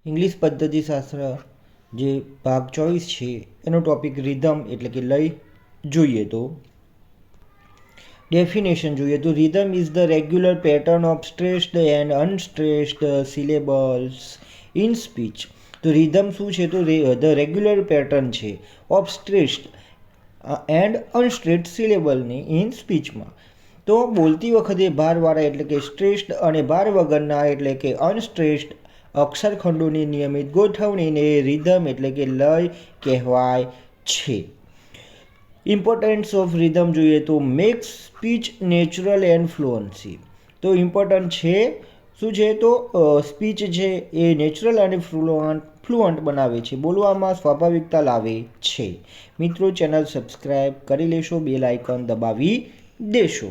English પદ્ધતિશાસ્ત્ર જે ભાગ 24 છે એનો ટોપિક રિધમ એટલે કે લય જોઈએ તો ડેફિનેશન જોઈએ તો rhythm is the regular pattern of stressed and unstressed syllables in speech. તો રિધમ શું છે તો ધ રેગ્યુલર પેટર્ન છે ઓફ સ્ટ્રેસ્ડ એન્ડ અનસ્ટ્રેસ્ડ સિલેબલની ઇન સ્પીચમાં. તો બોલતી વખતે ભારવાળા એટલે કે સ્ટ્રેસ્ડ અને ભાર વગરના એટલે કે અનસ્ટ્રેસ્ડ અક્ષરખંડોની નિયમિત ગોઠવણીને રિધમ એટલે કે લય કહેવાય છે. ઇમ્પોર્ટન્સ ઓફ રિધમ જોઈએ તો makes speech natural and fluency. તો ઇમ્પોર્ટન્ટ છે શું છે તો સ્પીચ છે એ નેચરલ અને ફ્લુઅન્ટ બનાવે છે, બોલવામાં સ્વાભાવિકતા લાવે છે. મિત્રો ચેનલ સબસ્ક્રાઈબ કરી લેશો, બેલ આઇકન દબાવી દેશો.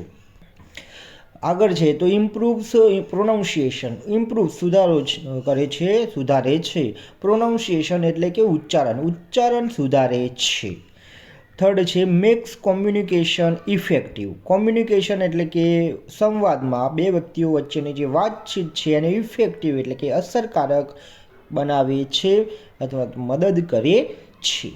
આગળ છે તો ઇમ્પ્રૂવ્સ પ્રોનાઉન્સિએશન. ઇમ્પ્રૂવ સુધારે છે. પ્રોનાઉન્સિએશન એટલે કે ઉચ્ચારણ સુધારે છે. થર્ડ છે મેક્સ કોમ્યુનિકેશન ઇફેક્ટિવ. કોમ્યુનિકેશન એટલે કે સંવાદમાં બે વ્યક્તિઓ વચ્ચેની જે વાતચીત છે એને ઇફેક્ટિવ એટલે કે અસરકારક બનાવે છે અથવા મદદ કરે છે.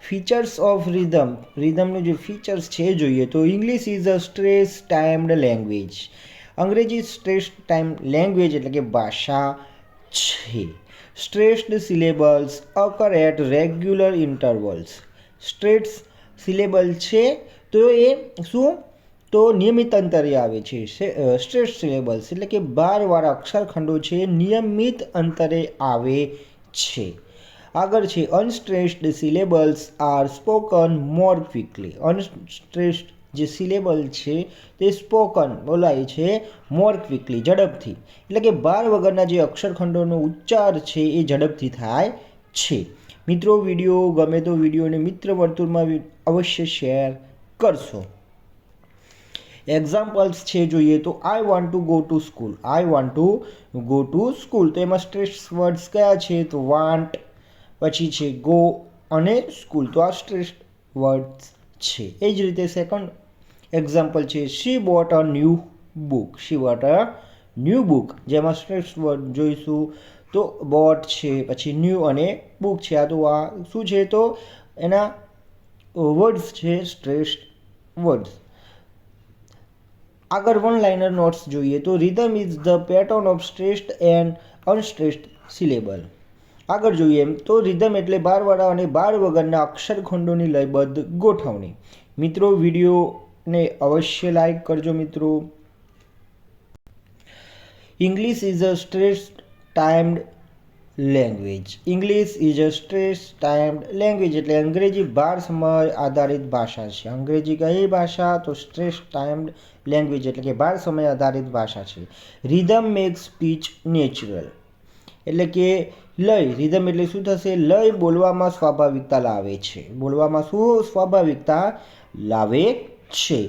Features of rhythm. રિધમનું જે ફીચર્સ છે જોઈએ તો English is a stress timed language. Angrezi stress time language એટલે કે ભાષા છે. Stressed syllables occur at regular intervals. Stress syllable છે તો એ શું તો નિયમિત અંતરે આવે છે. સ્ટ્રેસ સિલેબલ્સ એટલે કે ભારવાળા અક્ષરખંડો છે નિયમિત અંતરે આવે છે. આગળ છે અનસ્ટ્રેસ્ડ સિલેબલ્સ આર સ્પોકન મોર ક્વિકલી. અનસ્ટ્રેસ્ડ જે સિલેબલ છે તે સ્પોકન બોલાય છે મોર ક્વિકલી ઝડપથી, એટલે કે ભાર વગરના જે અક્ષરખંડોનો ઉચ્ચાર છે એ ઝડપથી થાય છે. મિત્રો વિડીયો ગમે તો વિડીયોને મિત્ર વર્તુળમાં અવશ્ય શેર કરશો. એક્ઝામ્પલ્સ છે જોઈએ તો I want to go to school. I want to go to school. તો એમાં સ્ટ્રેસ વર્ડ્સ કયા છે તો વાન્ટ, પછી છે ગો અને સ્કૂલ. તો આ સ્ટ્રેસ વર્ડ્સ છે. એ જ રીતે સેકન્ડ એક્ઝામ્પલ છે she bought a new book. She bought a new book, જેમાં સ્ટ્રેસ વર્ડ જોઈશું તો બોટ છે, પછી ન્યૂ અને બુક છે. આ તો આ શું છે તો એના વર્ડ્સ છે સ્ટ્રેસ્ડ વર્ડ્સ. આગળ વન લાઇનર નોટ્સ જોઈએ તો rhythm is the pattern of stressed and unstressed syllable. આગળ જોઈએ એમ તો રિધમ એટલે ભારવાળા અને ભાર વગરના અક્ષરખંડોની લયબદ્ધ ગોઠવણી. મિત્રો વિડીયોને અવશ્ય લાઈક કરજો. મિત્રો English is a stressed timed language. English is a stress timed language એટલે અંગ્રેજી ભાર સમય આધારિત ભાષા છે. અંગ્રેજી કઈ ભાષા તો સ્ટ્રેસ ટાઇમ્ડ લેંગ્વેજ એટલે કે ભાર સમય આધારિત ભાષા છે. રિધમ મેક સ્પીચ નેચરલ એટલે કે લય. રિધમ એટલે શું થશે લય બોલવામાં સ્વાભાવિકતા લાવે છે. બોલવામાં શું સ્વાભાવિકતા લાવે છે.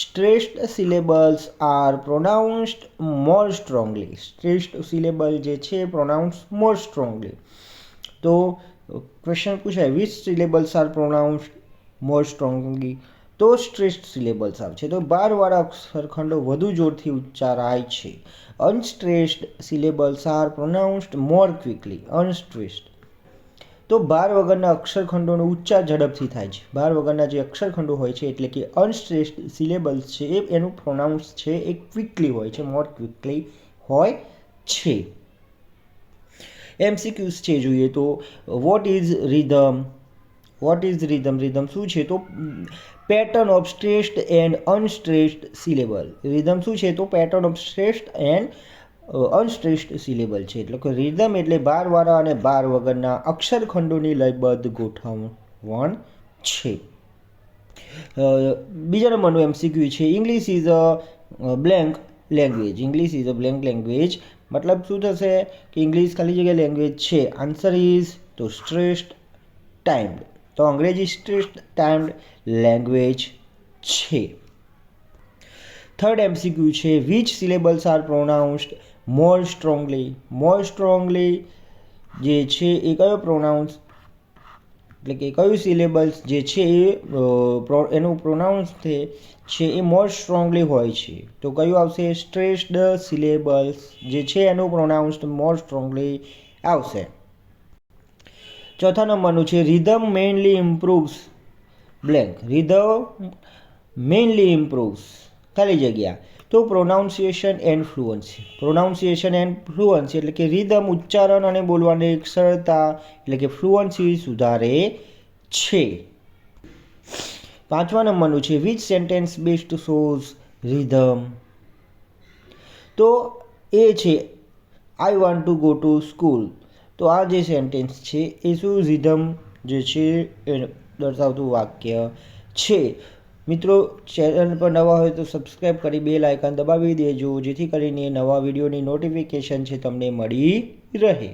Stressed સિલેબલ્સ are pronounced more strongly. Stressed syllable જે છે પ્રોનાઉન્સ મોર સ્ટ્રોંગલી. તો ક્વેશ્ચન પૂછાય which syllables are pronounced more strongly, તો સ્ટ્રેસ્ડ સિલેબલ્સ આવે છે. તો ભારવાળા અક્ષરખંડો વધુ જોરથી ઉચ્ચારાય છે. અનસ્ટ્રેસ્ડ સિલેબલ્સ આર પ્રોનાઉન્સ્ડ મોર ક્વિકલી. અનસ્ટ્રેસ્ડ તો ભાર વગરના અક્ષરખંડોનો ઉચ્ચાર ઝડપથી થાય છે. ભાર વગરના જે અક્ષરખંડો હોય છે એટલે કે અનસ્ટ્રેસ્ડ સિલેબલ્સ છે એ એનું પ્રોનાઉન્સ છે એ ક્વિકલી હોય છે, મોર ક્વિકલી હોય છે. એમસીક્યુઝ છે જોઈએ તો what is rhythm. What is rhythm. Rhythm શું છે તો pattern of stressed and unstressed syllable. Rhythm શું છે તો pattern of stressed and unstressed syllable છે. એટલે કે રિધમ એટલે ભારવાળા અને ભાર વગરના અક્ષરખંડોની લયબદ્ધ ગોઠવણ છે. બીજા નંબરનું એમસીક્યુ છે English is a blank language. English is a blank language મતલબ શું થશે કે ઇંગ્લિશ ખાલી જગ્યાએ લેંગ્વેજ છે. આન્સર ઇઝ તો સ્ટ્રેસ્ડ ટાઇમ્ડ. તો અંગ્રેજી સ્ટ્રેસ્ડ ટાઇમ્ડ લેંગ્વેજ છે. થર્ડ એમસીક્યુ છે which syllables are pronounced more strongly. More strongly જે છે એ કયો પ્રોનાઉન્સ એટલે કે કયું સિલેબલ્સ જે છે એ એનું પ્રોનાઉન્સ છે એ મોર સ્ટ્રોંગલી હોય છે. તો કયું આવશે સ્ટ્રેસ્ડ સિલેબલ્સ જે છે એનું પ્રોનાઉન્સ મોર સ્ટ્રોંગલી આવશે. ચોથા નંબરનું છે rhythm mainly improves blank. Rhythm mainly improves ખાલી જગ્યા તો pronunciation and fluency. Pronunciation and fluency એટલે કે રિધમ ઉચ્ચારણ અને બોલવાની સરળતા એટલે કે ફ્લુઅન્સી સુધારે છે. પાંચમા નંબરનું છે which sentence best shows rhythm. તો એ છે I want to go to school. તો આ જે સેન્ટેન્સ છે એ શું રિધમ જે છે એ દર્શાવતું વાક્ય છે. મિત્રો ચેનલ પર નવા હોય તો સબસ્ક્રાઈબ કરી બેલ આઇકન દબાવી દેજો જેથી કરીને નવા વિડીયોની નોટિફિકેશન છે તમને મળી રહે.